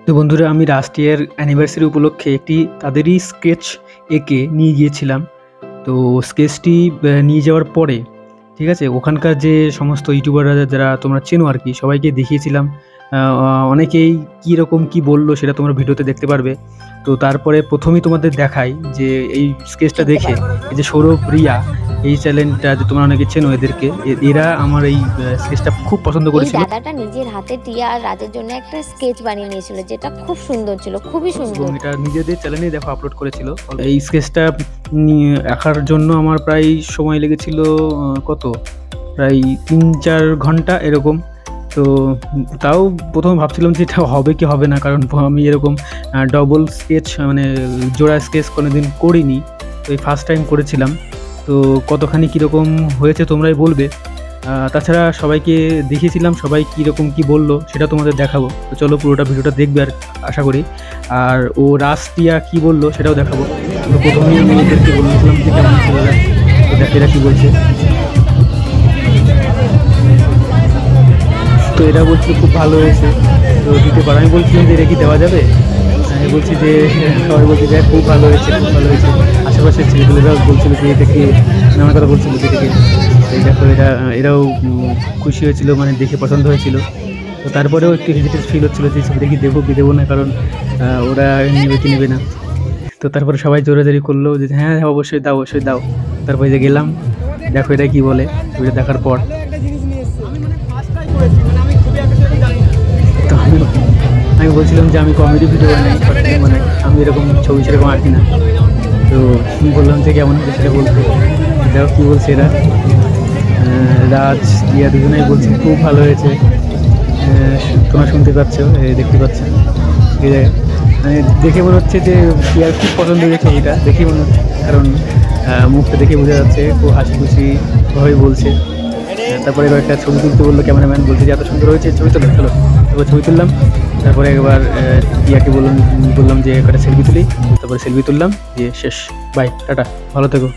তো বন্ধুরা, আমি লাস্ট ইয়ার অ্যানিভার্সারি উপলক্ষে একটি তাদেরই স্কেচ এঁকে নিয়ে গিয়েছিলাম। তো স্কেচটি নিয়ে যাওয়ার পরে, ঠিক আছে, ওখানকার যে সমস্ত ইউটিউবাররা যারা তোমরা চেনো আর কি, সবাইকে দেখিয়েছিলাম। অনেকেই কীরকম কী বললো সেটা তোমরা ভিডিওতে দেখতে পারবে। তো তারপরে প্রথমেই তোমাদের দেখাই যে এই স্কেচটা দেখে এই যে সৌরভ, রিয়া, এই চ্যানেলটা যে তোমরা অনেকে চেনো এদেরকে, এরা আমার এই স্কেচটা খুব পছন্দ করেছিল। দাদাটা নিজের হাতে টিয়া আর রাজের জন্য একটা স্কেচ বানিয়ে নিয়েছিল, যেটা খুব সুন্দর ছিল, খুবই সুন্দর। এটা নিজেদের চ্যানেলেই দেখো আপলোড করেছিল। এই স্কেচটা আঁকার জন্য আমার প্রায় সময় লেগেছিল প্রায় 3-4 ঘন্টা এরকম। তো তাও প্রথমে ভাবছিলাম যে এটা হবে কি হবে না, কারণ আমি এরকম ডবল স্কেচ মানে জোড়া স্কেচ কোনোদিন করিনি। তো এই ফার্স্ট টাইম করেছিলাম। তো কতখানি কীরকম হয়েছে তোমরাই বলবে। তাছাড়া সবাইকে দেখিয়েছিলাম, সবাই কীরকম কী বললো সেটা তোমাদের দেখাবো। তো চলো পুরোটা ভিডিওটা দেখবে আর আশা করি। আর ও রাস্তিয়া কী বললো সেটাও দেখাবো। তো প্রথমেই আমি এদেরকে বলেছিলাম যে কেমন ছিল, তো দেখ এরা কী বলছে। তো এরা বলছিল খুব ভালো হয়েছে, তো দিতে পারো। আমি বলছিলাম যে এটা কি দেওয়া যাবে। আমি বলছি যে সবাই বলছে যে খুব ভালো হয়েছে, খুব ভালো হয়েছে। আশেপাশের ছেলেগুলোরাও বলছিল যে এটাকে নানা কথা বলছিল যে এটাকে। দেখো এরাও খুশি হয়েছিল, মানে দেখে পছন্দ হয়েছিল। তো তারপরেও একটু হেজিটেট ফিল হচ্ছিলো যে ছবিটা কি দেবো কি দেবো না, কারণ ওরা নেবে কি নেবে না। তো তারপরে সবাই জোরাজোরি করলো যে হ্যাঁ হ্যাঁ অবশ্যই দাও, অবশ্যই দাও। তারপরে যে গেলাম, দেখো এটা কি বলে ছবিটা দেখার পর। তো আমি বলছিলাম যে আমি কমেডি ভিডিও বানাই, মানে আমি এরকম ছবি সেরকম আঁকি না। তো বললাম যে কেমন হচ্ছে সেটা বলতে। দেখো কী বলছে এরা। রাজ, রিয়া দুজনেই বলছে খুব ভালো হয়েছে। তোমরা শুনতে পাচ্ছ, দেখতে পাচ্ছ। মানে দেখে মনে হচ্ছে যে রিয়ার খুব পছন্দ হয়েছে ছবিটা, দেখেই মনে হচ্ছে, কারণ মুখটা দেখে বোঝা যাচ্ছে খুব হাসি খুশিভাবে বলছে। তারপরে এবার একটা ছবি তুলতে বললো, ক্যামেরাম্যান বলছে যে এত সুন্দর হয়েছে ছবি তোলো। চলো তারপর ছবি তুললাম। তারপরে একবার রিয়াকে বললাম যে একটা সেলফি তুলি। তারপরে সেলফি তুললাম, দিয়ে শেষ। বাই, টাটা, ভালো থেকো।